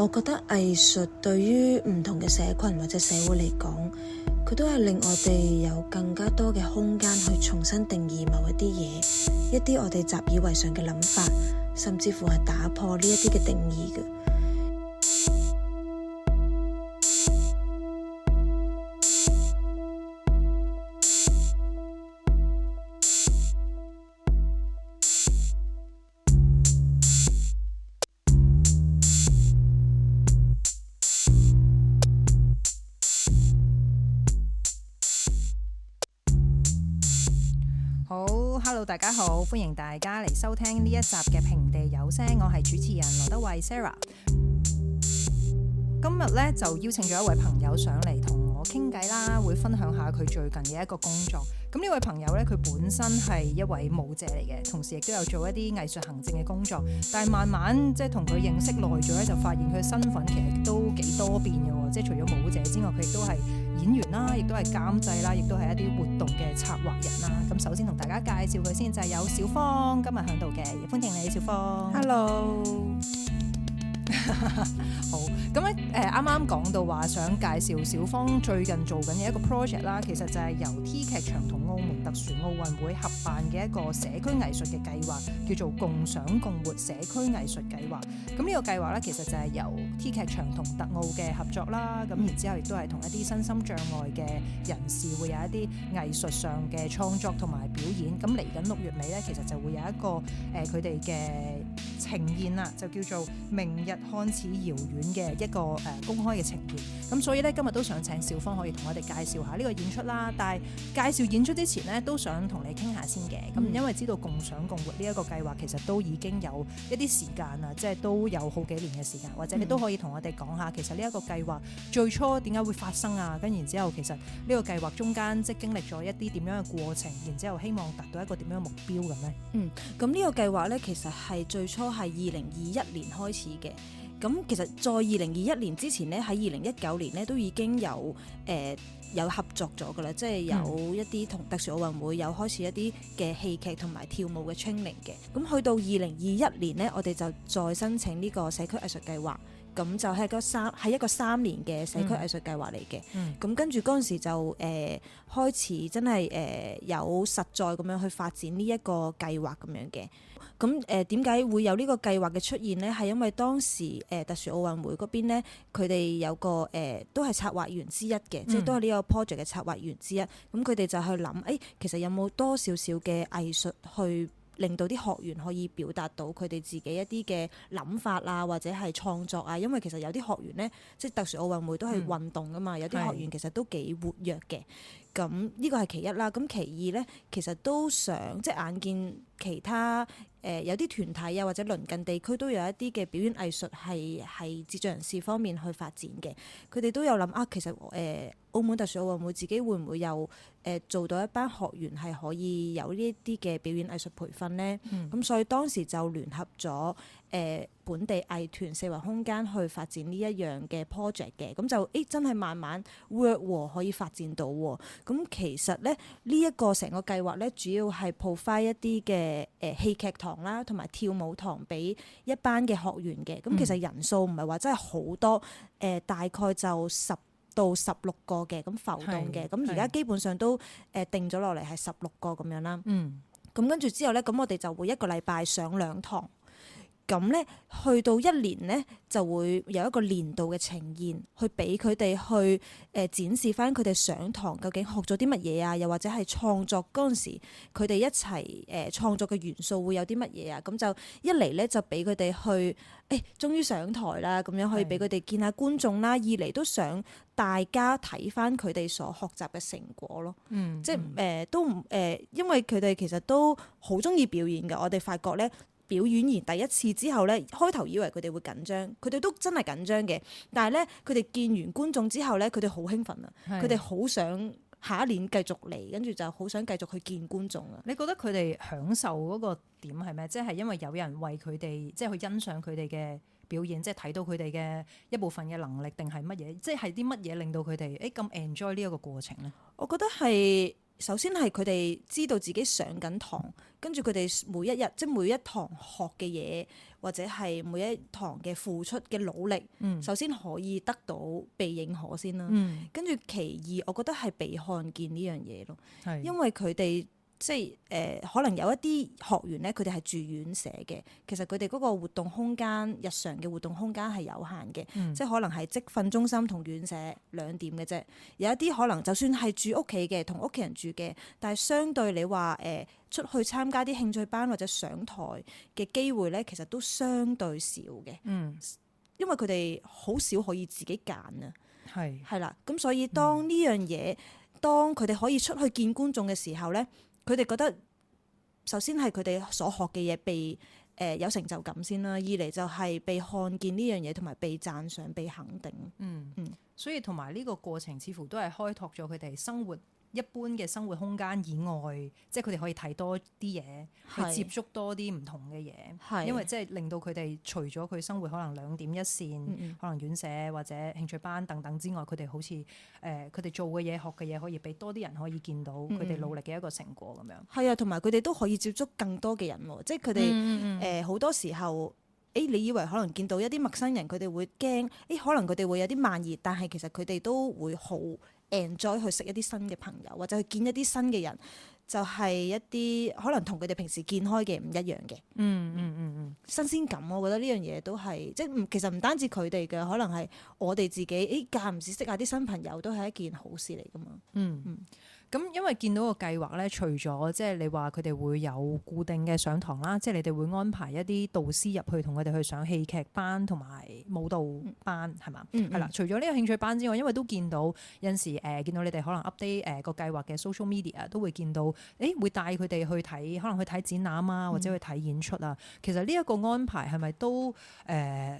我覺得藝術對於唔同嘅社群或者社會嚟講，佢都係令我哋有更加多嘅空間去重新定義某一啲嘢，一啲我哋習以為常嘅諗法，甚至乎係打破呢一啲嘅定義嘅。Hello， 大家好，歡迎大家嚟收聽呢一集嘅平地有聲，我係主持人羅德慧 Sarah。今日咧就邀請咗一位朋友上嚟同我傾偈啦，會分享下佢最近嘅一個工作。咁呢位朋友咧，佢本身係一位舞者嚟嘅，同時亦都有做一啲藝術行政嘅工作。但係慢慢即係同佢認識耐咗咧，就發現佢嘅身份其實都幾多變嘅喎。即係除咗舞者之外，佢亦都係演員啦，亦都係監製啦，亦都係一啲活動嘅策劃人啦。咁首先同大家介紹佢先，就係有小芳今日喺度嘅，歡迎你，小芳。Hello。好，咁咧啱啱講到話想介紹小芳最近做緊嘅一個 project 啦，其實就係由 T 劇場同澳門特殊奧運會合辦嘅一個社區藝術嘅計劃，叫做共享共活社區藝術計劃。咁呢個計劃咧，其實就係由 T 劇場同特奧嘅合作啦，咁然之後亦都係同一啲身心障礙嘅人士會有一啲藝術上嘅創作同埋表演。咁嚟緊6月尾咧，其實就會有一個佢哋嘅呈現啦，就叫做明日看似遙遠嘅一個公開嘅呈現。咁所以咧，今日都想請小芳可以同我哋介紹下呢個演出啦。但係介紹演出之前呢，都想同你傾下先嘅。咁因為知道共享共活呢一個計劃其實都已經有一啲時間啦，即係都有好幾年嘅時間，或者你都可以同我哋講下，其實呢一個計劃最初點解會發生啊？跟然之後其實呢個計劃中間即係經歷咗一啲點樣嘅過程，然之後希望達到一個點樣嘅目標咁呢？咁呢個計劃呢，其實係最初係2021年開始嘅。咁其實在2021年之前呢，喺2019年呢都已經有合作咗㗎啦，即係有一啲同特殊奧運會有開始一啲嘅戲劇同埋跳舞嘅 training 嘅。咁去到2021年呢，我哋就再申請呢個社區藝術計劃。咁就係一個3年嘅社區藝術計劃嚟嘅。咁跟住嗰陣時就開始真係有實在咁樣去發展呢一個計劃咁樣嘅。咁點解會有呢個計劃嘅出現呢？係因為當時特殊奧運會嗰邊呢，佢哋有個都係策劃員之一嘅，即係都係呢個 project 嘅策劃員之一。咁佢哋就去諗，其實有冇多少少嘅藝術去令到啲學員可以表達到佢哋自己一啲嘅諗法啊，或者係創作啊。因為其實有啲學員呢，即係特殊奧運會都係運動㗎嘛，有啲學員其實都幾活躍嘅。咁呢個係其一啦。咁其二呢，其實都想即係眼見其他有啲團體啊，或者鄰近地區都有一啲嘅表演藝術係智障人士方面去發展嘅。佢哋都有諗其實澳門特殊奧運會自己會唔會有做到一班學員係可以有呢一啲嘅表演藝術培訓呢？咁所以當時就聯合咗本地藝團四維空間去發展呢一樣嘅 project 嘅。咁就真係慢慢 work 可以發展到喎。咁其實咧呢一個成個計劃咧，主要係 provide 一啲嘅戲劇堂啦，同埋跳舞堂俾一班嘅學員嘅。咁其實人數唔係話真係好多，大概就10到16個嘅，咁浮動嘅。咁而家基本上都定咗落嚟係16個咁樣啦。咁跟住之後咧，咁我哋就會一個禮拜上2堂。咁咧，去到1年咧，就會有一個年度嘅呈現，去俾佢哋去展示翻佢哋上堂究竟學咗啲乜嘢啊，又或者係創作嗰陣時，佢哋一齊創作嘅元素會有啲乜嘢啊？咁就一嚟咧就俾佢哋去，終於上台啦，咁樣可以俾佢哋見下觀眾啦。二嚟都想大家睇翻佢哋所學習嘅成果咯。即係都唔因為佢哋其實都好中意表演嘅。我哋發覺咧。表演完第一次之後咧，開頭以為佢哋會緊張，佢哋都真係緊張嘅。但係咧，佢哋見完觀眾之後咧，佢哋好興奮啊！佢哋好想下一年繼續嚟，跟住就好想繼續去見觀眾啊！你覺得佢哋享受嗰個點係咩？即係因為有人為佢哋即係去欣賞佢哋嘅表演，即係睇到佢哋嘅一部分嘅能力，定係乜嘢？即係啲乜嘢令到佢哋咁 enjoy 呢一個過程咧？我覺得係首先係佢哋知道自己上緊堂，跟住佢哋每一日即係每一堂學嘅嘢，或者係每一堂嘅付出嘅努力，首先可以得到被認可先啦。跟住其二，我覺得係被看見呢樣嘢咯，因為佢哋。即係可能有一啲學員咧，佢哋係住院舍嘅，其實佢哋嗰個活動空間、日常嘅活動空間係有限嘅，即係可能係職訓中心同院舍2點嘅啫。有一啲可能就算係住屋企嘅，同屋企人住嘅，但係相對你話出去參加啲興趣班或者上台嘅機會咧，其實都相對少嘅。因為佢哋好少可以自己揀啊。係啦，咁所以當呢樣嘢，當佢哋可以出去見觀眾嘅時候咧。佢哋覺得首先係佢哋所學嘅嘢被有成就感先啦，二嚟就係被看見呢樣嘢，同埋被讚賞、被肯定。所以同埋呢個過程似乎都係開拓咗佢哋生活一般嘅生活空間以外，即係佢哋可以睇多啲嘢，去接觸多啲唔同嘅嘢。因為即係令到佢哋除咗佢生活可能2點一線，可能院舍或者興趣班等等之外，佢哋好似佢哋做嘅嘢、學嘅嘢，可以俾多啲人可以見到佢哋努力嘅一個成果咁樣。係啊，同埋佢哋都可以接觸更多嘅人喎，即係佢哋好多時候。你以為可能見到一啲陌生人，佢哋會驚，可能佢哋會有啲慢熱，但係其實佢哋都會好 enjoy 去識一啲新嘅朋友，或者去見一啲新嘅人，就係一啲可能同佢哋平時見開嘅唔一樣嘅。新鮮感，我覺得呢樣嘢都係即係其實唔單止佢哋嘅，可能係我哋自己間唔時識下啲新朋友，都係一件好事嚟㗎嘛。咁因為見到個計劃咧，除咗即係你話佢哋會有固定嘅上堂啦，即係你哋會安排一啲導師入去同佢哋去上戲劇班同埋舞蹈班係嘛？係啦，除咗呢個興趣班之外，因為都見到有陣時見到你哋可能 update 個計劃嘅 social media 都會見到會帶佢哋去睇，可能去睇展覽啊，或者去睇演出啊。其實呢一個安排係咪都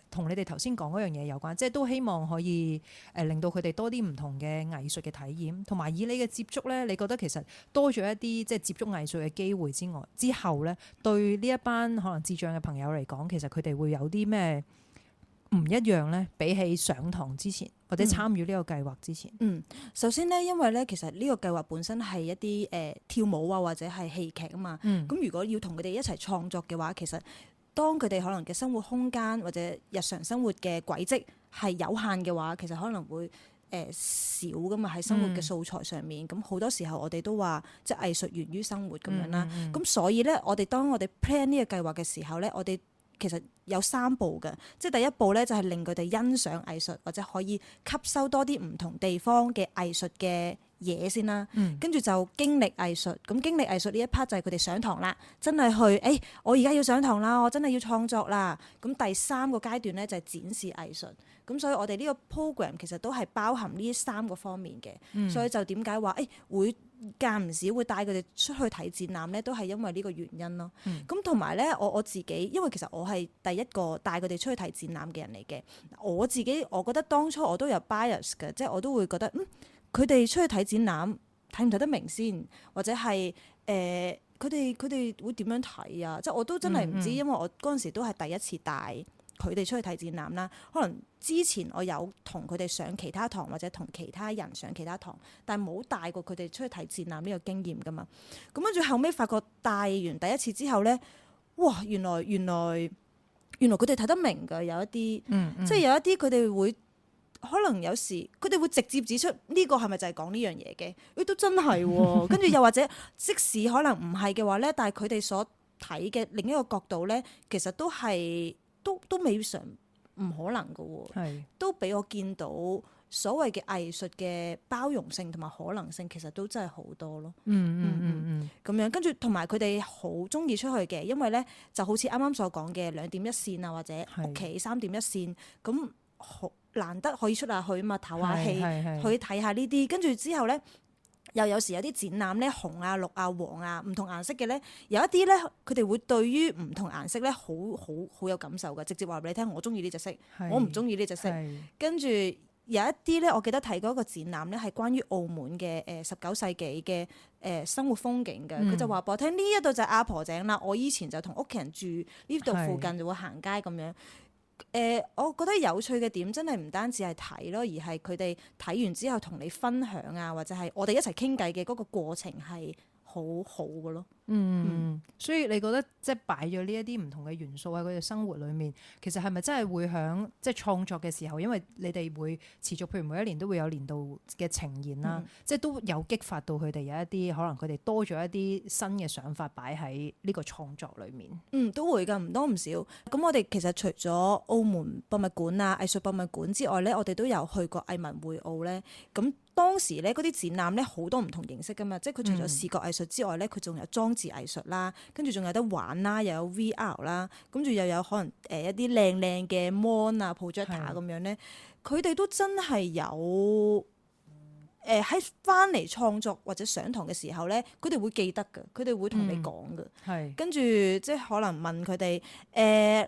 同你哋頭先講嗰樣嘢有關？即係都希望可以令到佢哋多啲唔同嘅藝術嘅體驗，同埋以你嘅接觸咧。你覺得其實多咗一啲即係接觸藝術嘅機會之後咧，對呢一班可能智障嘅朋友嚟講，其實佢哋會有啲咩唔一樣咧？比起上堂之前或者參與呢個計劃之前，首先咧，因為咧其實呢個計劃本身係一啲跳舞啊或者係戲劇啊嘛，咁如果要同佢哋一齊創作嘅話，其實當佢哋可能嘅生活空間或者日常生活嘅軌跡係有限嘅話，其實可能會少噶嘛，喺生活嘅素材上面，咁好多時候我哋都話即係藝術源於生活咁樣啦。咁所以咧，當我哋 plan 呢個計劃嘅時候咧，我哋其實有3步嘅，即係第一步咧就係令佢哋欣賞藝術，或者可以吸收多啲唔同地方嘅藝術嘅嘢先啦。跟住就經歷藝術，咁經歷藝術呢一 part 就係佢哋上堂啦，真係去我而家要上堂啦，我真係要創作啦。咁第3個階段咧就係展示藝術。咁所以我哋呢個 program 其實都係包含呢3個方面嘅，所以就點解話會間唔時會帶佢哋出去睇展覽咧，都係因為呢個原因咯。咁同埋咧，我自己因為其實我係第一個帶佢哋出去睇展覽嘅人嚟嘅，我自己我覺得當初我都有 bias 嘅，即係我都會覺得佢哋出去睇展覽睇唔睇得明先，或者係佢哋會點樣睇啊？即係我都真係唔知，因為我嗰陣時都係第一次帶佢哋出去睇展覽啦。可能之前我有同佢哋上其他堂，或者同其他人上其他堂，但係冇帶過佢哋出去睇展覽呢個經驗噶嘛。咁跟住後尾發覺帶完第一次之後咧，哇！原來佢哋睇得明㗎，有一啲，即係有一啲佢哋會可能有時佢哋會直接指出呢個係咪就係講呢樣嘢嘅？都真係喎。跟住又或者即使可能唔係嘅話咧，但係佢哋所睇嘅另一個角度咧，其實都係都未嘗唔可能㗎喎，都俾我見到所謂嘅藝術嘅包容性同埋可能性，其實都真係好多咯。咁樣跟住同埋佢哋好中意出去嘅，因為咧就好似啱啱所講嘅2點一線啊，或者屋企3點一線，咁好難得可以出下去啊嘛，唞下氣，去睇下呢啲，跟住之後咧。又有時有啲展覽咧，紅啊、綠啊、黃啊，唔同顏色嘅咧，有一啲咧，佢哋會對於唔同顏色咧，好有感受㗎，直接話俾你聽，我中意呢隻色，我唔中意呢隻色。跟住有一啲咧，我記得睇過一個展覽咧，係關於澳門嘅19世紀嘅生活風景嘅，佢就話俾我聽，呢一度就係阿婆井啦，我以前就同屋企人住呢度附近，就會行街咁樣。我覺得有趣嘅點真係唔單止係睇咯，而係佢哋睇完之後同你分享啊，或者係我哋一齊傾偈嘅嗰個過程係好好嘅咯。所以你覺得即係擺咗呢一啲唔同嘅元素喺佢哋生活裏面，其實係咪真係會響即係創作嘅時候，因為你哋會持續，譬如每一年都會有年度嘅呈現啦，即係都有激發到佢哋有一啲可能佢哋多咗一啲新嘅想法擺喺呢個創作裏面。都會㗎，唔多唔少。咁我哋其實除咗澳門博物館啊、藝術博物館之外咧，我哋都有去過藝文會澳咧。咁當時咧嗰啲展覽咧好多唔同形式㗎嘛，即係佢除咗視覺藝術之外咧，佢仲有裝置藝術啦，跟住仲有得玩啦，又有 VR 啦，跟住又有可能一啲靚靚嘅 mon 啊、projector 咁樣咧，佢哋都真係有。喺翻嚟創作或者上堂嘅時候咧，佢哋會記得㗎，佢哋會同你講㗎。跟住即係可能問佢哋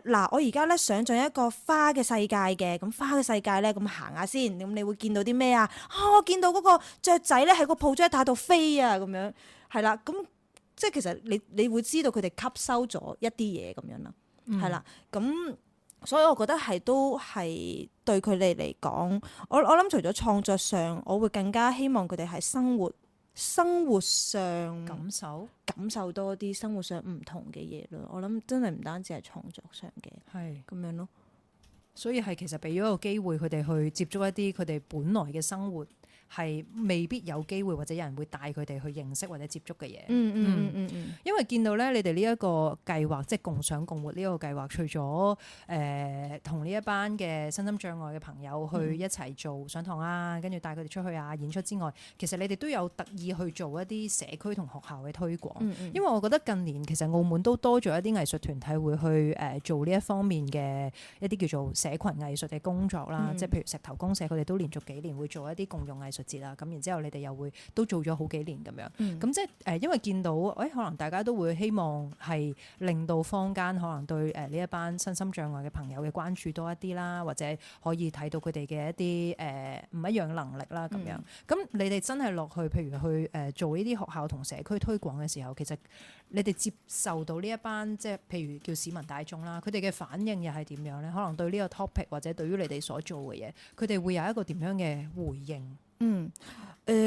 嗱，我而家咧想像一個花嘅世界嘅，咁花嘅世界咧咁行下先，咁你會見到啲咩啊？我見到嗰個雀仔咧喺個 projector 度飛啊，咁樣係啦。咁即係其實你會知道佢哋吸收咗一啲嘢咁樣啦，係啦。咁所以我覺得都係對佢哋嚟講，我諗除咗創作上，我會更加希望佢哋喺生活上感受多啲生活上唔同嘅嘢咯。我諗真係唔單止係創作上嘅，咁樣咯。所以係其實俾咗一個機會佢哋去接觸一啲佢哋本來嘅生活係未必有機會或者有人會帶佢哋去認識或者接觸嘅嘢。因為見到咧，你哋呢一個計劃，即係共想共活呢個計劃，除咗同呢一班嘅身心障礙嘅朋友去一齊做上堂啊，跟住帶佢哋出去啊演出之外，其實你哋都有特意去做一啲社區同學校嘅推廣。因為我覺得近年其實澳門都多咗一啲藝術團體會去做呢一方面嘅一啲叫做社群藝術嘅工作啦。即係譬如石頭公社，佢哋都連續幾年會做一啲共用藝術節啦，咁然之後你哋又會都做咗好幾年咁樣，咁即係因為見到可能大家都會希望係令到坊間可能對呢一班身心障礙嘅朋友嘅關注多一啲啦，或者可以睇到佢哋嘅一啲唔一樣能力啦咁樣。咁你哋真係落去，譬如去做呢啲學校同社區推廣嘅時候，其實你哋接受到呢一班即係譬如叫市民大眾啦，佢哋嘅反應又係點樣咧？可能對呢個 topic 或者對於你哋所做嘅嘢，佢哋會有一個點樣嘅回應？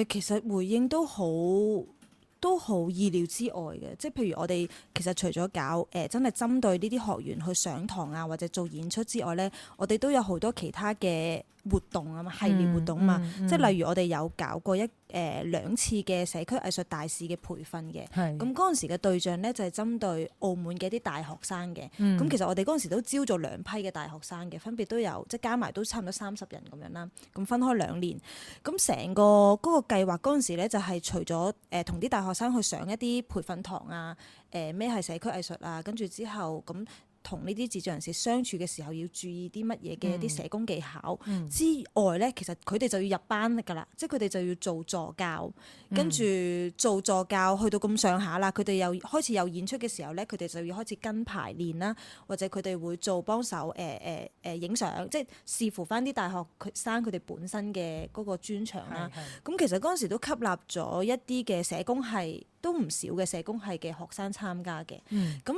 其實回應都好意料之外嘅，即係譬如我哋其實除咗搞真係針對呢啲學員去上堂啊或者做演出之外咧，我哋都有好多其他嘅活動啊嘛，系列活動啊嘛，即係例如我哋有搞過2次嘅社區藝術大使嘅培訓嘅，咁嗰陣時嘅對象咧就係針對澳門嘅一啲大學生嘅，咁其實我哋嗰陣時都招咗2批嘅大學生嘅，分別都有即係加埋都差唔多30人咁樣啦，咁分開2年，咁成個嗰個計劃嗰陣時咧就係除咗同啲大學生去上一啲培訓堂啊，咩係社區藝術啊，跟住之後咁。同呢啲智障人士相處嘅時候要注意啲乜嘢嘅一啲社工技巧之外咧，其實佢哋就要入班㗎啦，即係佢哋就要做助教，跟住做助教去到咁上下啦，佢哋又開始有演出嘅時候咧，佢哋就要開始跟排練啦，或者佢哋會做幫手影相，即係視乎翻啲大學生佢哋本身嘅嗰個專長啦。咁其實嗰陣時都吸納咗一啲嘅社工系。都唔少嘅社工系嘅學生參加嘅，咁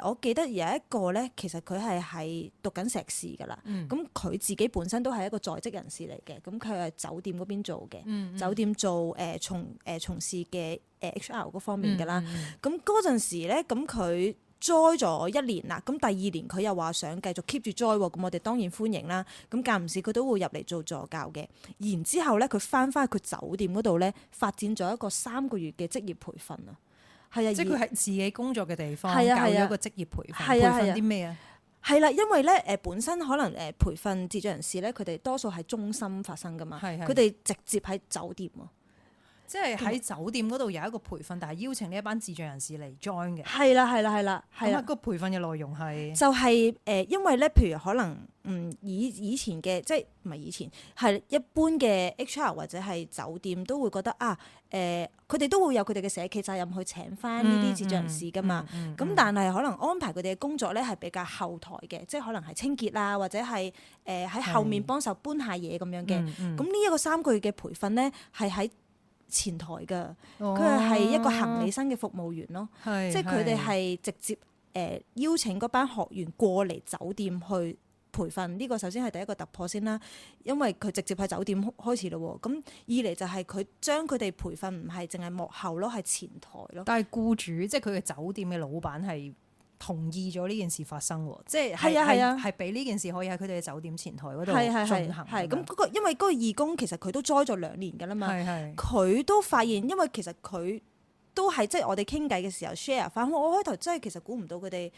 我記得有一個咧，其實佢係讀緊碩士㗎啦，咁佢自己本身都係一個在職人士嚟嘅，咁佢係酒店嗰邊做嘅，酒店做從事嘅HR 嗰方面㗎啦，咁嗰陣時咧，咁佢栽咗1年啦，咁第2年佢又話想繼續 keep 住栽喎，咁我哋當然歡迎啦。咁間唔時佢都會入嚟做助教嘅。然之後咧，佢翻去佢酒店嗰度咧，發展咗一個3個月嘅職業培訓啊。係啊，即係佢喺自己工作嘅地方教咗個職業培訓，培訓啲咩啊？係啦，因為咧本身可能培訓智障人士咧，佢哋多數係中心發生噶嘛，佢哋直接喺酒店啊。即係喺酒店嗰度有一個培訓，但係邀請呢一班智障人士嚟 join 嘅。係啦。咁個培訓嘅內容係就係因為咧，譬如可能以前嘅即係唔係以前係一般嘅 HR 或者係酒店都會覺得佢哋都會有佢哋嘅社企責任去請翻呢啲智障人士噶嘛。咁但係可能安排佢哋嘅工作咧係比較後台嘅，即係可能係清潔啊，或者係喺後面幫手搬下嘢咁樣嘅。咁呢一個3個月嘅培訓咧係喺前台㗎，佢係一個行李生嘅服務員咯，即係佢哋係直接邀請嗰班學員過嚟酒店去培訓呢個首先係第一個突破先啦，因為佢直接喺酒店開始咯喎。咁二嚟就係佢將佢哋培訓唔係淨係幕後咯，係前台咯。但係僱主即係佢嘅酒店嘅老闆係同意咗呢件事發生喎，即係係俾呢件事可以喺佢哋嘅酒店前台嗰度進行。係咁嗰個，因為嗰個義工其實佢都栽咗2年㗎啦嘛，佢都發現，因為其實佢都係即係我哋傾偈嘅時候 share 翻，我開頭真係其實估唔到佢哋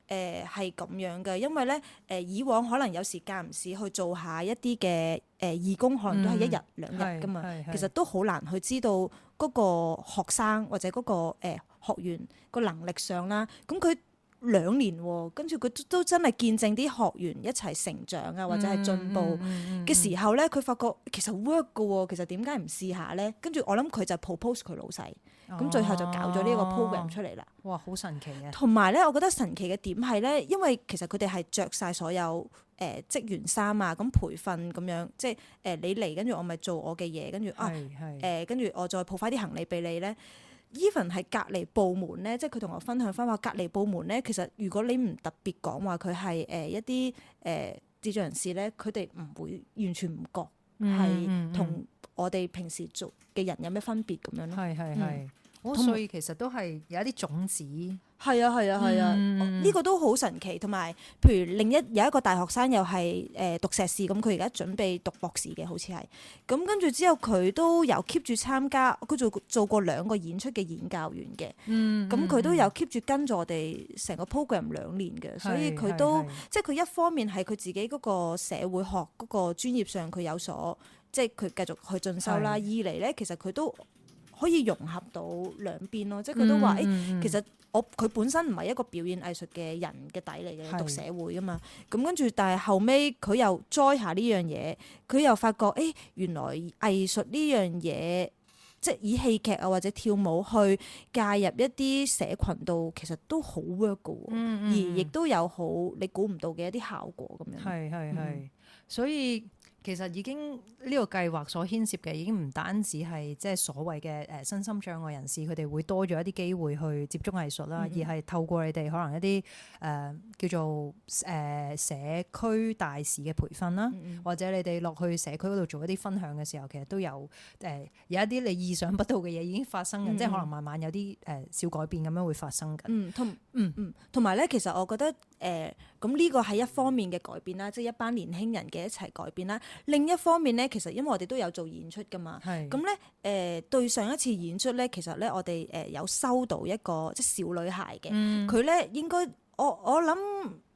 係咁樣嘅，因為咧以往可能有時間唔時去做下一啲嘅義工，可能都係1日2日㗎嘛，其實都好難去知道嗰個學生或者嗰個學員個能力上啦，咁佢2年喎，跟住佢都真係見證啲學員一齊成長啊，或者係進步嘅時候咧，佢發覺其實 work 㗎喎，其實點解唔試下咧？跟住我諗佢就 propose 佢老細，咁最後就搞咗呢個 program 出嚟啦。哇，好神奇嘅！同埋咧，我覺得神奇嘅點係咧，因為其實佢哋係着晒所有職員衫啊，咁培訓咁樣，即係你嚟，跟住我咪做我嘅嘢，跟住跟住我再抱翻啲行李俾你咧。even 係隔離部門咧，即係佢同我分享翻話，隔離部門咧，其實如果你唔特別講話佢係一啲智障人士咧，佢哋唔會完全唔覺係同我哋平時做嘅人有咩分別咁樣咯。係，所以其實都係有一啲種子。係啊，呢個都好神奇。同埋，譬如有一個大學生又係讀碩士，咁佢而家準備讀博士嘅，好似係。咁跟住之後，佢都有 keep 住參加，佢做過2個演出嘅演教員嘅。咁佢都有 keep 住跟住我哋成個 program 2年嘅，所以佢都即係佢一方面係佢自己嗰個社會學嗰個專業上佢有所，即係佢繼續去進修啦。二嚟咧，其實佢都可以融合到兩邊咯，即係佢都話其實佢本身唔係一個表演藝術嘅人嘅底嚟嘅，讀社會噶嘛。咁跟住，但係後尾佢又 join 下呢樣嘢，佢又發覺原來藝術呢樣嘢，即係以戲劇啊或者跳舞去介入一啲社群度，其實都好 work 噶喎，而亦都有好你估唔到嘅一啲效果咁樣。係，所以。其實已經呢個計劃所牽涉嘅已經唔單止係即係所謂嘅身心障礙人士，佢哋會多咗一啲機會去接觸藝術啦，而係透過你哋可能一啲叫做社區大使嘅培訓啦，或者你哋落去社區嗰度做一啲分享嘅時候，其實都有有一啲你意想不到嘅嘢已經發生緊，即係可能慢慢有啲小改變咁樣會發生緊。同埋咧，其實我覺得咁呢個係一方面嘅改變啦，即係一班年輕人嘅一齊改變啦。另一方面咧，其實因為我哋都有做演出噶嘛，咁咧對上一次演出咧，其實咧我哋有收到一個即係小女孩嘅，佢咧應該我諗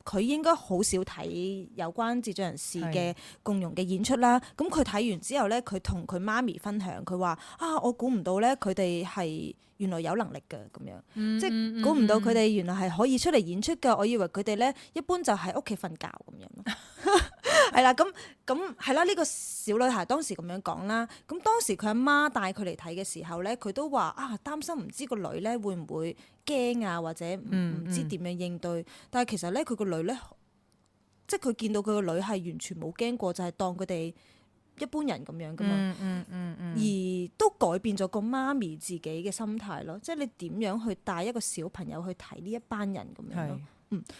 佢應該好少睇有關智障人士嘅共融嘅演出啦。咁佢睇完之後咧，佢同佢媽咪分享，佢話我估唔到咧，佢哋係原來有能力嘅咁樣，即係估唔到佢哋原來係可以出嚟演出㗎。我以為佢哋咧一般就喺屋企瞓覺咁樣咯。係啦，咁係啦，呢個小女孩當時咁樣講啦。咁當時佢阿媽帶佢嚟睇嘅時候咧，佢都話擔心唔知個女咧會唔會驚啊，或者唔知點樣應對。但係其實咧，佢個女咧，即係佢見到佢個女係完全冇驚過，就係當佢哋一般人咁樣噶嘛。而都改變咗個媽咪自己嘅心態咯。即係你點樣去帶一個小朋友去睇呢一班人咁樣咯。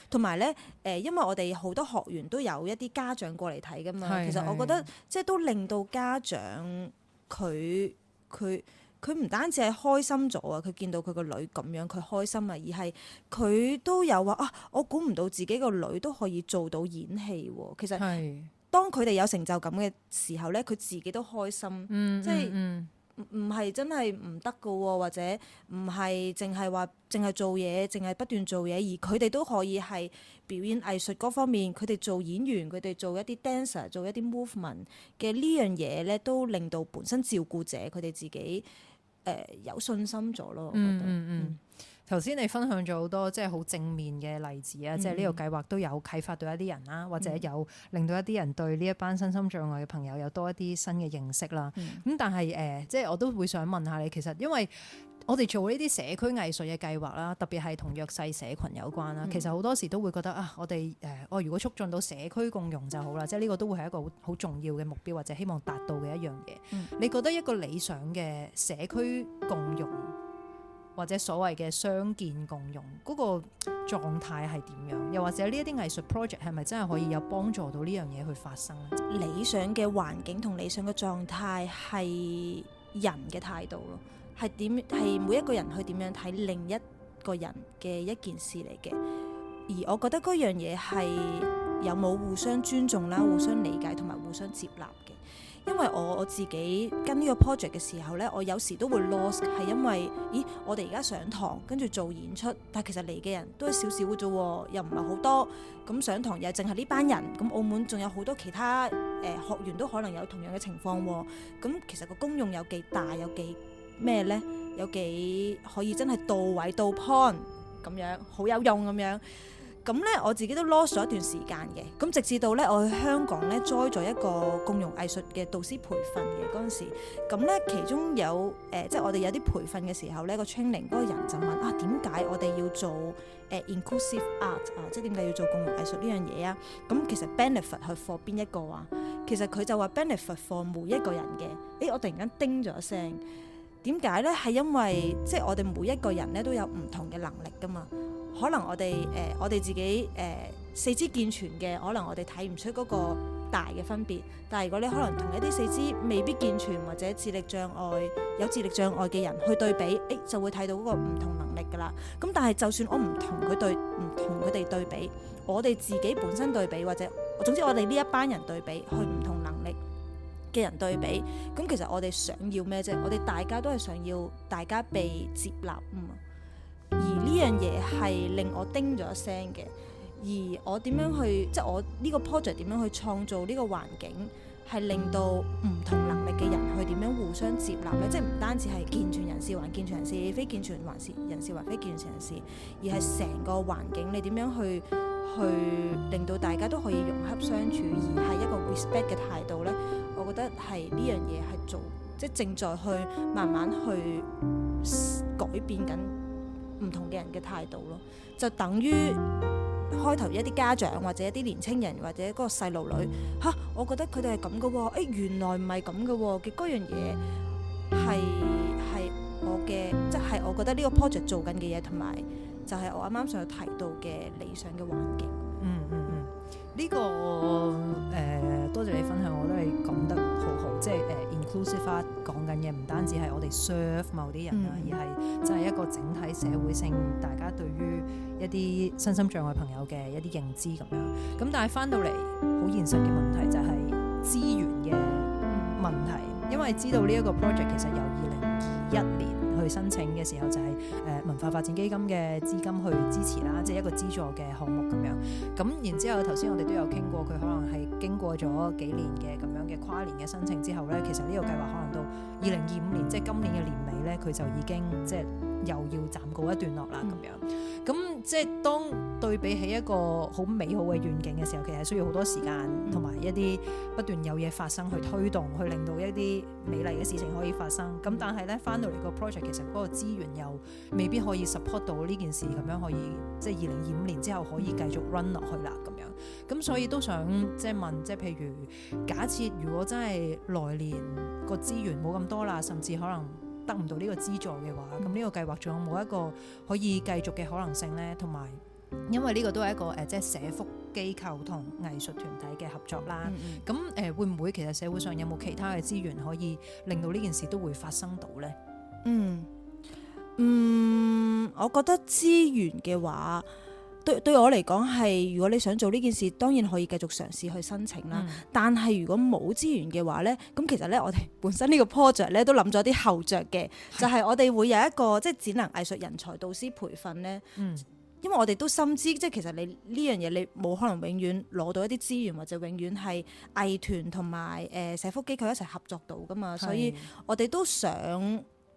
同埋咧，因為我哋好多學員都有一啲家長過嚟睇噶嘛，其實我覺得即係都令到家長佢唔單止係開心咗啊，佢見到佢個女咁樣佢開心啊，而係佢都有話我估唔到自己個女都可以做到演戲喎。其實當佢哋有成就感嘅時候咧，佢自己都開心，即係。唔係真係唔得㗎喎，或者唔係淨係做嘢，淨係不斷做嘢，而佢哋都可以係表演藝術嗰方面，佢哋做演員，佢哋做一啲 dancer， 做一啲 movement 嘅呢樣嘢咧，都令到本身照顧者佢哋自己有信心咗咯。我覺得。頭先你分享咗好多即係好正面嘅例子啊，即係呢個計劃都有啟發到一啲人啦，或者有令到一啲人對呢一班身心障礙嘅朋友有多一啲新嘅認識啦。咁但係即係我都會想問下你，其實因為我哋做呢啲社區藝術嘅計劃啦，特別係同弱勢社群有關啦，其實好多時都會覺得我哋如果促進到社區共融就好啦，即係呢個都會係一個好重要嘅目標，或者希望達到嘅一樣嘢。你覺得一個理想嘅社區共融或者所謂嘅傷健共融嗰個狀態係點樣？又或者呢一啲藝術 project 係咪真係可以有幫助到呢樣嘢去發生咧？理想嘅環境同理想嘅狀態係人嘅態度咯，係每一個人去點樣睇另一個人嘅一件事嚟嘅。而我覺得嗰樣嘢係有冇互相尊重啦、互相理解同埋互相接納嘅。因為我自己跟呢個 project 嘅時候呢，我有時都會 lost， 係因為我哋而家上堂跟住做演出，但係其實嚟嘅人都係少少嘅啫，又唔係好多。咁上堂又係淨係呢班人，咁澳門仲有好多其他學員都可能有同樣嘅情況喎。咁其實個功用有幾大，有幾咩呢？有幾可以真係到位到 point 咁樣，好有用咁樣。咁咧我自己都 lost 咗一段時間嘅，咁直至到咧我去香港咧 join 咗一個共融藝術嘅導師培訓嘅嗰陣時，咁咧其中有即係我哋有啲培訓嘅時候咧，個 training 嗰個人就問點解我哋要做inclusive art 啊，即係點解要做共融藝術呢樣嘢啊？咁其實 benefit 係 for 邊一個啊？其實佢就話 benefit for 每一個人嘅。我突然間叮咗一聲，點解咧？係因為即係我哋每一個人咧都有唔同嘅能力噶嘛。可能我哋自己四肢健全嘅，可能我哋睇唔出嗰個大嘅分別。但係如果你可能同一啲四肢未必健全或者有智力障礙嘅人去對比，就會睇到嗰個唔同能力㗎啦。咁但係就算我唔同佢哋對比，我哋自己本身對比，或者總之我哋呢一班人對比，去唔同能力嘅人對比，咁其實我哋想要咩啫？我哋大家都係想要大家被接納啊嘛。而呢樣嘢係令我叮咗一聲嘅，而我點樣去即係我呢個 project 點樣去創造呢個環境，係令到唔同能力嘅人去點樣互相接納咧？即係唔單止係健全人士還健全人士，非健全人士還非健全人士，而係成個環境你點樣去令到大家都可以融洽相處，而係一個 respect 嘅態度咧？我覺得係呢樣嘢係做即係正在去慢慢去改變緊唔同嘅人嘅態度咯，就等於開頭一啲家長或者一啲年青人或者嗰個細路女我覺得佢哋係咁嘅喎，原來唔係咁嘅喎嘅嗰樣嘢係我嘅，即係我覺得呢個 project 做緊嘅嘢，同埋就係我啱啱上提到嘅理想嘅環境。呢個多謝你分享，我都係講得好好，即係inclusive art 講緊嘅唔單止係我哋 serve 某啲人啦，而係真係一個整體社會性，大家對於一啲身心障礙朋友嘅一啲認知咁樣。咁但係翻到嚟好現實嘅問題就係資源嘅問題，因為知道呢一個 project 其實由2021年去申請嘅時候就係文化發展基金嘅資金去支持啦，即係一個資助嘅項目咁樣。咁然之後頭先我哋都有傾過，佢可能係經過咗幾年嘅咁樣嘅跨年嘅申請之後咧，其實呢個計劃可能到2025年，即係今年嘅年尾咧，佢就已經即係又要暫告一段落啦咁樣。咁即係當對比起一個好美好嘅願景嘅時候，其實係需要好多時間同埋一啲不斷有嘢發生去推動，去令到一啲美麗嘅事情可以發生。咁但係咧翻到嚟個 project 其實嗰個資源又未必可以 support 到呢件事咁樣，可以即係2025年之後可以繼續 run 落去啦咁樣。咁所以都想即係問，即係譬如假設如果真係來年個資源冇咁多啦，甚至可能得唔到呢個資助嘅話，咁呢個計劃仲有冇一個可以繼續嘅可能性呢？同埋因為呢個都係一個即係社福機構同藝術團體嘅合作啦。咁會唔會其實社會上有冇其他嘅資源可以令到呢件事都會發生到呢？我覺得資源嘅話，對我嚟講係，如果你想做呢件事，當然可以繼續嘗試去申請啦。但係如果冇資源嘅話呢，咁其實呢，我哋本身呢個 project 呢都諗咗啲後着嘅，就係我哋會有一個即係展能藝術人才導師培訓呢。因為我哋都深知，即係其實你呢樣嘢你冇可能永遠攞到一啲資源，或者永遠係藝團同埋社福機構一齊合作到噶嘛，所以我哋都想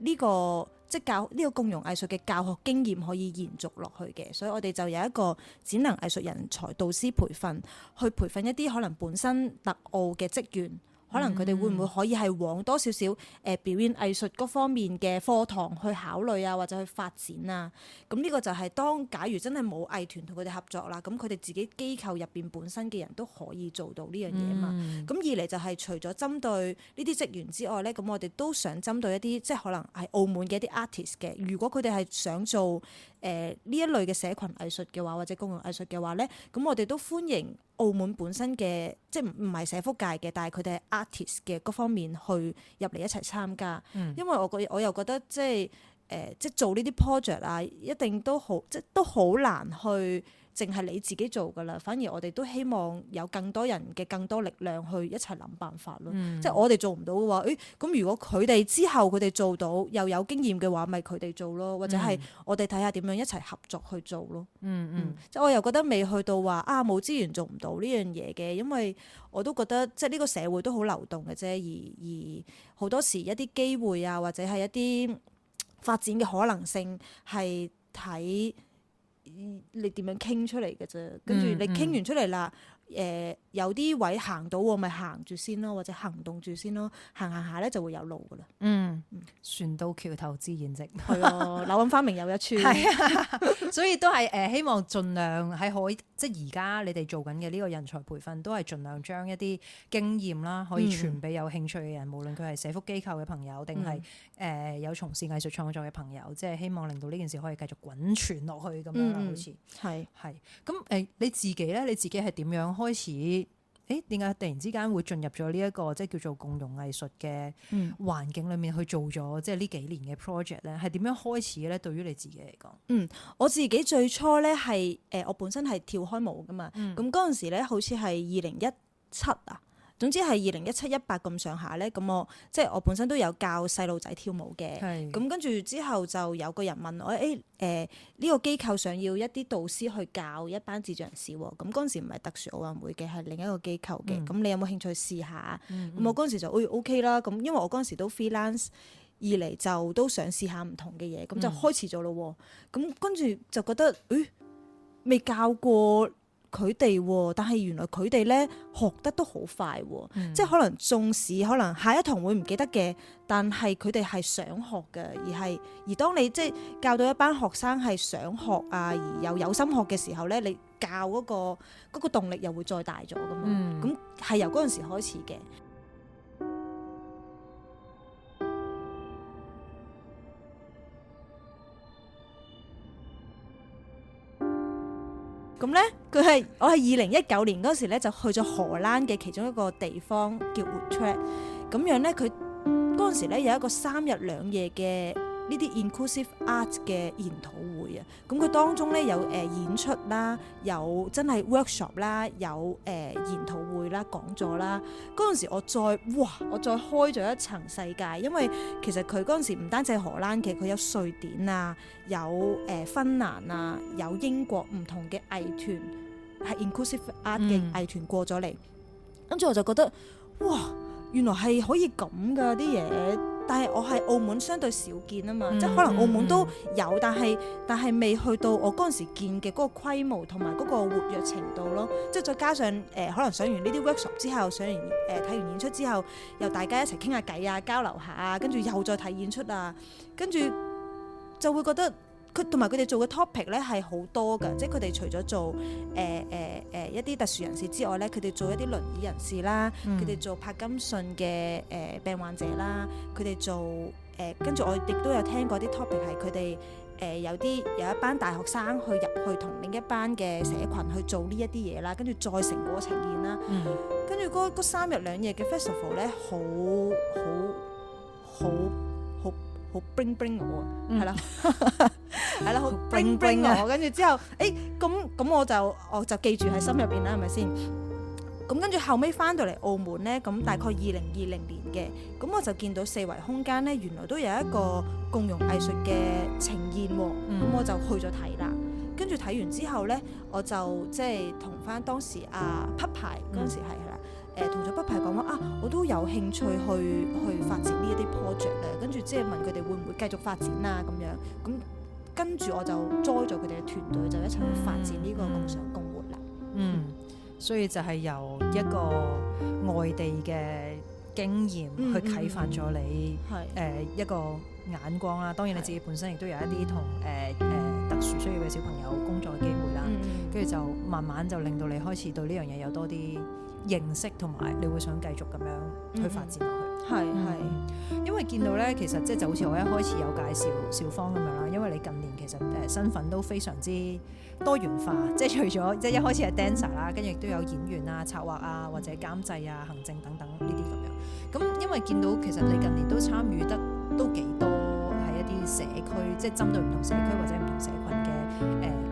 呢個即係教呢個共融藝術嘅教學經驗可以延續落去嘅，所以我哋就有一個展能藝術人才導師培訓，去培訓一啲可能本身特奧嘅職員，可能佢哋會唔會可以係往多少少表演藝術嗰方面嘅課堂去考慮啊，或者去發展啊？咁呢個就係假如真係冇藝團同佢哋合作啦，咁佢哋自己機構入邊本身嘅人都可以做到呢樣嘢嘛。咁二嚟就係除咗針對呢啲職員之外咧，咁我哋都想針對一啲即係可能係澳門嘅一啲 artist 嘅，如果佢哋係想做呢一類嘅社群藝術嘅話，或者公共藝術嘅話咧，咁我哋都歡迎澳門本身嘅即係唔係社福界嘅，但係佢哋係 artist 嘅嗰方面去入嚟一齊參加。因為我又覺得即係做呢啲 project 啊，一定都好即係都好難去淨係你自己做㗎啦。反而我哋都希望有更多人嘅更多力量去一齊諗辦法咯。即係我哋做唔到嘅話，咁如果佢哋之後佢哋做到又有經驗嘅話，咪佢哋做咯，或者係我哋睇下點樣一齊合作去做咯。即係我又覺得未去到話冇資源做唔到呢樣嘢嘅，因為我都覺得即係呢個社會都好流動嘅啫，而好多時一啲機會啊，或者係一啲發展嘅可能性係睇你點樣傾出嚟嘅啫，跟住你傾完出嚟啦，有啲位行到咪行住先咯，或者行動住先咯，行下咧就會有路噶啦。船到橋頭自然直。係啊，柳暗花明又一村。係啊，所以都係希望盡量喺即係而家你哋做緊嘅呢個人才培訓，都係盡量將一啲經驗啦，可以傳俾有興趣嘅人，無論佢係社福機構嘅朋友，定係有從事藝術創作嘅朋友，即係希望令到呢件事可以繼續滾傳落去咁樣啦，好似係。咁你自己咧，你自己係點樣開始？點解突然之間會進入咗呢一個即係叫做共融藝術嘅環境裏面去做咗即係呢幾年嘅 project 咧？係點樣開始嘅咧？對於你自己嚟講，我自己最初咧係我本身係跳開舞噶嘛，咁嗰陣時咧好似係2017啊。總之係2017-18咁上下咧，咁我本身都有教細路仔跳舞嘅，咁跟住之後就有個人問我，呢個機構想要一啲導師去教一班智障人士喎，咁嗰陣時唔係特殊奧運會嘅，係另一個機構嘅，咁你有冇興趣試下？咁我嗰陣時就OK 啦，咁因為我嗰陣時都 freelance，二嚟就都想試下唔同嘅嘢，咁就開始咗咯喎，咁跟住就覺得未教過佢哋，但係原來佢哋咧學得都好快，即係可能縱使可能下一堂會唔記得嘅，但係佢哋係想學嘅，而當你即係教到一班學生係想學啊，而又有心學嘅時候咧，你教嗰個動力又會再大咗噶嘛，咁係由嗰陣時開始嘅。咁咧，我係2019年嗰時咧就去咗荷蘭嘅其中一個地方叫 Utrecht， 咁樣咧佢嗰陣時咧有一個3日2夜嘅呢啲 inclusive art 嘅研討會啊，咁佢當中咧有演出啦，有真係 workshop 啦，有研討會啦、講座啦。嗰陣時我再開咗一層世界，因為其實佢嗰陣時唔單止係荷蘭嘅，佢有瑞典啊，有芬蘭啊，有英國唔同嘅藝團係 inclusive art 嘅藝團過咗嚟，跟住我就覺得原來係可以咁㗎啲嘢。但係我係澳門相對少見啊嘛，即係可能澳門都有，但係未去到我嗰陣時見嘅嗰個規模同埋嗰個活躍程度咯。即係再加上可能上完呢啲 workshop 之後，上完睇完演出之後，又大家一齊傾下偈啊，交流下啊，跟住又再睇演出啊，跟住就會覺得佢同埋佢哋做嘅 topic 咧係好多㗎，即係佢哋除咗做一啲特殊人士之外咧，佢哋做一啲輪椅人士啦，佢哋做柏金遜嘅病患者啦，佢哋做跟住我亦都有聽過啲 topic 係佢哋有一班大學生去入去同另一班嘅社群去做呢一啲嘢啦，跟住再成果呈現啦，跟住嗰3日2夜嘅 festival 咧好 bring 我係啦，係啦，好 bring 我，跟住之後，咁我就記住喺心入邊啦，係咪先？咁跟住後尾翻到嚟澳門咧，咁大概2020年嘅，咁我就見到四維空間咧，原來都有一個共融藝術嘅呈現喎，咁我就去咗睇啦。跟住睇完之後咧，我就即係同翻當時匹牌嗰陣時係啦。同咗匹牌講話我都有興趣去發展呢一啲 project 咧，跟住即係問佢哋會唔會繼續發展啊咁樣，咁跟住我就 join 咗佢哋嘅團隊，就一齊去發展呢個共想共活啦。所以就係由一個外地嘅經驗去啟發咗你係一個眼光啦。當然你自己本身亦都有一啲同特殊需要嘅小朋友工作嘅機會啦。跟住就慢慢就令到你開始對呢樣嘢有多啲認識，同埋你會想繼續咁樣去發展落去。係因為見到咧，其實即係就好似我一開始有介紹小芳咁樣啦。因為你近年其實身份都非常之多元化，即係除咗即係一開始係 dancer 啦，跟住亦都有演員啊、策劃啊，或者監製啊、行政等等呢啲咁樣。咁因為見到其實你近年都參與得都幾多喺一啲社區，即係針對唔同社區或者唔同社群嘅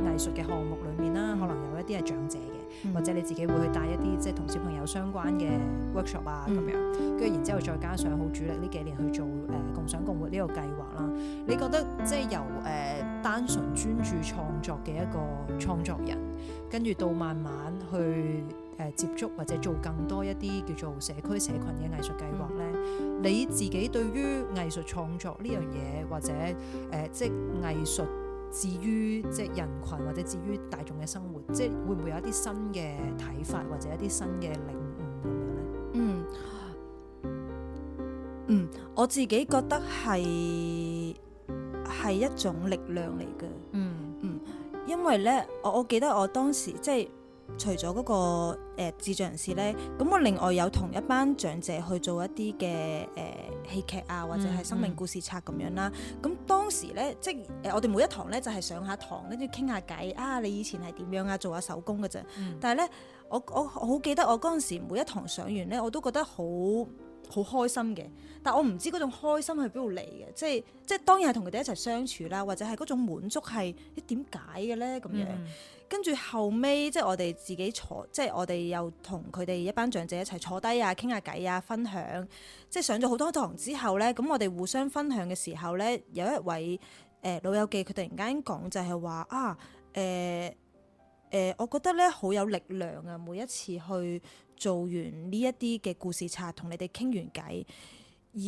藝術嘅項目裏面啦，可能有一啲係長者嘅，或者你自己會去帶一啲即係同小朋友相關嘅 workshop 啊咁樣，跟住然之後再加上好主力呢幾年去做共享共活呢個計劃啦。你覺得即係由單純專注創作嘅一個創作人，跟住到慢慢去接觸或者做更多一啲叫做社區社群嘅藝術計劃咧，你自己對於藝術創作呢樣嘢，或者即係藝術至於即係人群或者至於大眾嘅生活，即係會唔會有一啲新嘅睇法或者一啲新嘅領悟咁樣咧？我自己覺得係一種力量嚟嘅。因為咧，我記得我當時即係除咗嗰個智障人士咧，咁我另外有同一班長者去做一啲嘅戲劇啊，或者係生命故事冊咁樣啦。咁當時咧，即係我哋每一堂咧就係上下堂，跟住傾下偈啊，你以前係點樣啊，做下手工嘅啫。但係咧，我好記得我嗰陣時每一堂上完咧，我都覺得好開心嘅。但我唔知嗰種開心係邊度嚟嘅，即係當然係同佢哋一齊相處啦，或者係嗰種滿足係點解嘅咧咁樣。跟住後尾即係我哋自己坐，即係我哋又同佢哋一班長者一齊坐低啊，傾下偈啊，分享。即係上咗好多堂之後咧，咁我哋互相分享嘅時候咧，有一位老友記佢突然間講就係話我覺得咧好有力量啊！每一次去做完呢一啲嘅故事冊，同你哋傾完偈。而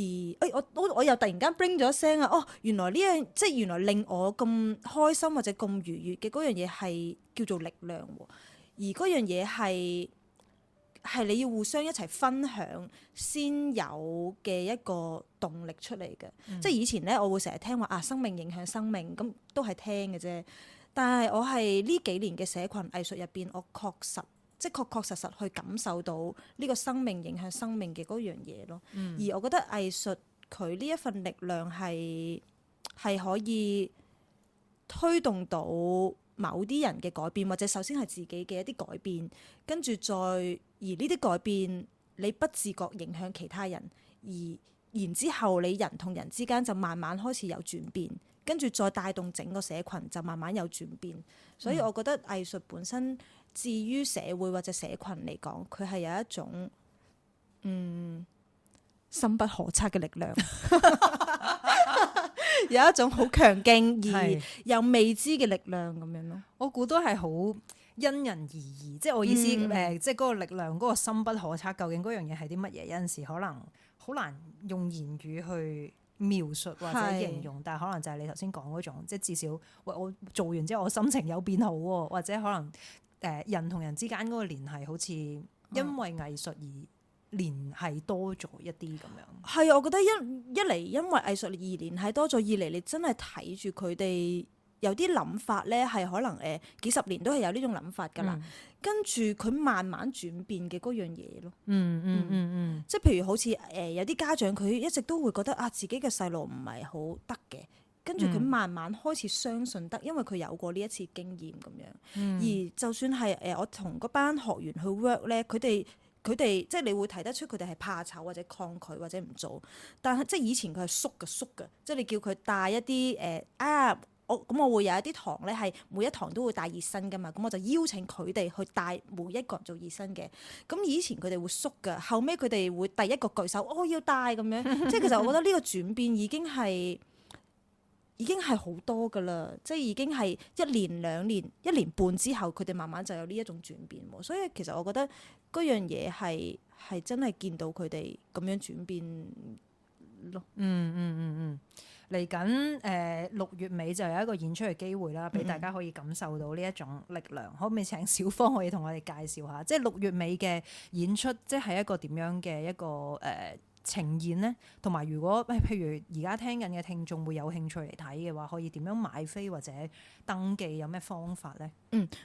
我又突然間 bring 咗聲啊！原來呢樣即係原來令我咁開心或者咁愉悅嘅嗰樣嘢係叫做力量喎，而嗰樣嘢係你要互相一齊分享先有嘅一個動力出嚟嘅。即係以前咧，我會成日聽話生命影響生命，咁都係聽嘅啫。但係我係呢幾年嘅社群藝術入邊，我確實去感受到呢個生命影響生命嘅嗰樣嘢咯。而我覺得藝術佢呢一份力量係可以推動到某啲人嘅改變，或者首先係自己嘅一啲改變，跟住而呢啲改變你不自覺影響其他人，然之後你人同人之間就慢慢開始有轉變，跟住再帶動整個社群就慢慢有轉變。所以我覺得藝術本身至於社會或者社群嚟講，佢係有一種深不可測嘅力量，有一種好強勁而又未知嘅力量咁樣咯。我估都係好因人而異，即係我意思即係嗰個力量嗰個深不可測，究竟嗰樣嘢係啲乜嘢？有陣時可能好難用言語去描述或者形容，但係可能就係你頭先講嗰種，即係至少我做完之後我心情有變好喎，或者可能人同人之間嗰個聯繫好似因為藝術而聯繫多咗一啲咁樣。係，我覺得一嚟因為藝術而聯繫多咗，二嚟你真係睇住佢哋有啲諗法咧，係可能幾十年都係有呢種諗法㗎啦。跟住佢慢慢轉變嘅嗰樣嘢咯。即係譬如好似有啲家長佢一直都會覺得自己嘅細路唔係好得嘅，跟住佢慢慢開始相信得，因為佢有過呢一次經驗咁樣。而就算係我同嗰班學員去 work 咧，佢哋即係你會睇得出佢哋係怕醜或者抗拒或者唔做，但係即係以前佢係縮嘅，即係你叫佢帶一啲我會有一啲堂咧係每一堂都會帶熱身噶嘛，咁我就邀請佢哋去帶每一個人做熱身嘅。咁以前佢哋會縮㗎，後尾佢哋會第一個舉手，我要帶咁樣。即係其實我覺得呢個轉變已經係好多㗎啦，即係已經係1年2年1年半之後，佢哋慢慢就有呢一種轉變喎。所以其實我覺得嗰樣嘢係真係見到佢哋咁樣轉變咯。嚟緊6月尾就有一個演出嘅機會啦，俾大家可以感受到呢一種力量。可唔可以請小芳可以同我哋介紹下，即係6月尾嘅演出，即係一個點樣嘅一個呈現呢？同埋如果譬如而家聽緊嘅聽眾會有興趣嚟睇嘅話，可以點樣買飛或者登記，有咩方法呢？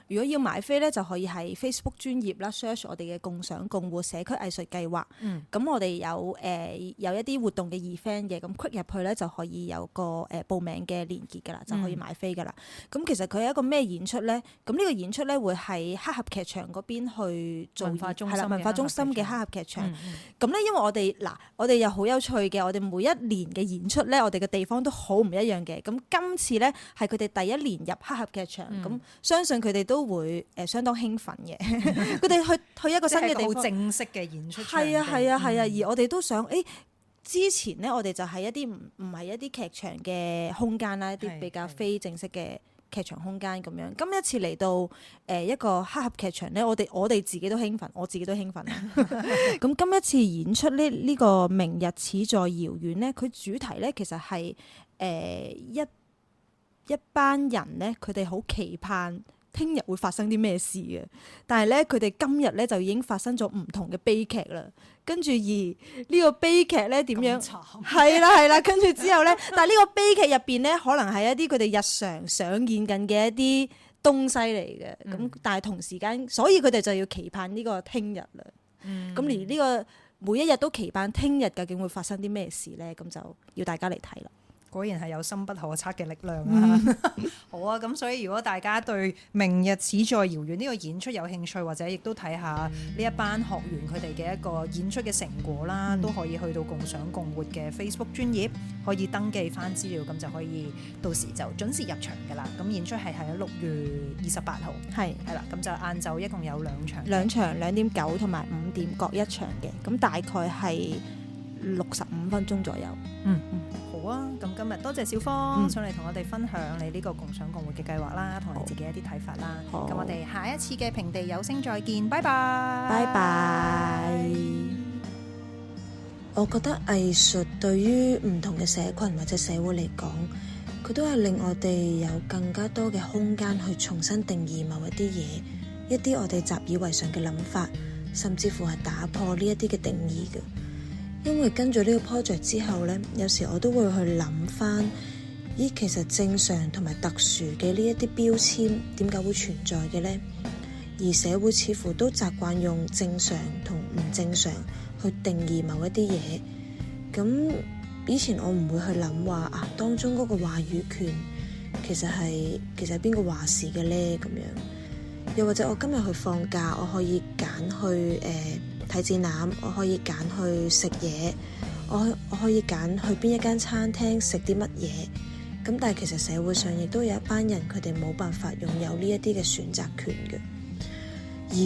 如果要買飛咧，就可以喺 Facebook 專頁啦 search 我哋嘅共賞共活社區藝術計劃。咁我哋有一啲活動嘅 event 嘅，咁 click 入去咧就可以有個報名嘅連結㗎啦，就可以買飛㗎啦。咁其實佢係一個咩演出咧？咁呢個演出咧會喺黑盒劇場嗰邊去做文化中心係啦，文化中心嘅黑盒劇場。咁咧，嗯因為我哋又好有趣嘅，我哋每一年嘅演出咧，我哋嘅地方都好唔一樣嘅。咁今次咧係佢哋第一年入黑盒劇場，咁相信佢哋都會相當興奮嘅。佢哋去一個新嘅地方，好正式嘅演出場地。係啊，而我哋都想之前咧，我哋就係一啲唔係一啲劇場嘅空間啦，一啲比較非正式嘅劇場空間咁樣。今一次嚟到一個黑盒劇場咧，我哋自己都興奮，我自己都興奮。咁今一次演出呢個明日似在遙遠咧，佢主題咧其實係一班人咧，佢哋好期盼聽日會發生啲咩事嘅，但係咧佢哋今日咧就已經發生咗唔同嘅悲劇啦。跟住而呢個悲劇咧點樣？係啦，跟住之後咧，但係呢個悲劇入邊咧，可能係一啲佢哋日常上演緊嘅一啲東西嚟嘅。咁但係同時間，所以佢哋就要期盼呢個聽日啦。咁而呢個每一日都期盼聽日究竟會發生啲咩事咧？咁就要大家嚟睇啦。果然係有深不可測嘅力量啊！好啊，咁所以如果大家對明日似在遙遠呢個演出有興趣，或者亦都睇下呢一班學員佢哋嘅一個演出嘅成果啦，都可以去到共賞共活嘅 Facebook 專頁，可以登記翻資料，咁就可以到時就準時入場㗎啦。咁演出係喺6月28號，係啦，咁就晏晝一共有2場，2點9同埋5點各一場嘅，咁大概係65分鐘左右。好啊，咁今日多謝小芳上嚟同我哋分享你呢個共賞共活嘅計劃啦，同你自己一啲睇法啦。咁我哋下一次嘅平地有聲再見，拜拜。拜拜。我覺得藝術對於唔同嘅社群或者社會嚟講，佢都係令我哋有更加多嘅空間去重新定義某一啲嘢，一啲我哋習以為常嘅諗法，甚至乎係打破呢一啲嘅定義嘅。因為跟住呢個 project 之後呢，有時我都會去諗翻，其實正常同埋特殊嘅呢一啲標籤點解會存在嘅呢？而社會似乎都習慣用正常同唔正常去定義某一啲嘢。咁以前我唔會去諗話當中嗰個話語權其實係邊個話事嘅呢？咁樣，又或者我今日去放假，我可以揀去睇展覽，我可以揀去食嘢，我可以揀去邊一間餐廳食啲乜嘢。咁但係其實社會上亦都有一班人，佢哋冇辦法擁有呢一啲嘅選擇權嘅。而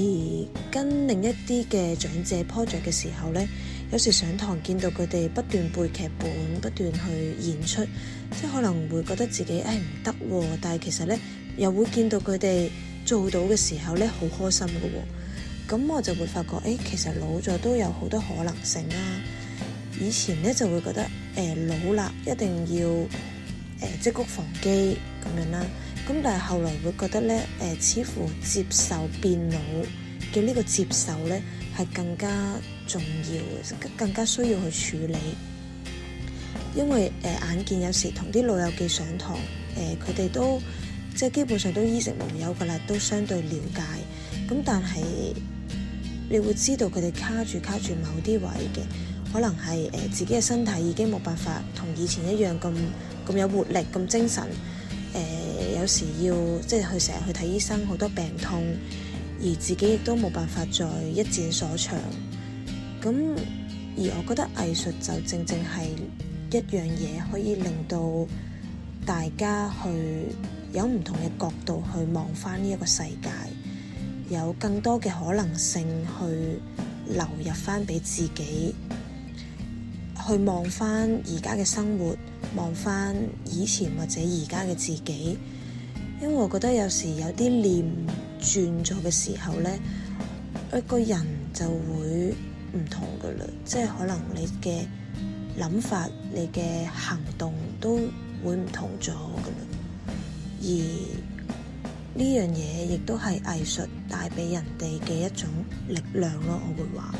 跟另一啲嘅長者 project 嘅時候呢，有時上堂見到佢哋不斷背劇本，不斷去演出，即係可能會覺得自己唔得喎，但係其實呢，又會見到佢哋做到嘅時候呢，好開心嘅喎。咁我就會發覺，其實老咗都有好多可能性啦。以前咧就會覺得，老啦一定要積谷防饑咁樣啦。咁但係後來會覺得咧，似乎接受變老嘅呢個接受咧係更加重要，更加需要去處理。因為眼見有時同啲老友記上堂，佢哋都即係基本上都衣食無憂噶啦，都相對了解。咁但係你會知道佢哋卡住某啲位嘅，可能係自己嘅身體已經冇辦法同以前一樣咁有活力、咁精神。有時要即係去成日去睇醫生，好多病痛，而自己亦都冇辦法再一展所長。咁而我覺得藝術就正正係一樣嘢，可以令到大家去有唔同嘅角度去望返呢一個世界。有更多嘅可能性去流入翻俾自己，去望翻而家嘅生活，望翻以前或者而家嘅自己。因為我覺得有時有啲念轉咗嘅時候呢，一個人就會唔同噶啦，即係可能你嘅諗法、你嘅行動都會唔同咗噶啦。而呢樣嘢亦都係藝術帶俾人哋嘅一種力量咯，我會話。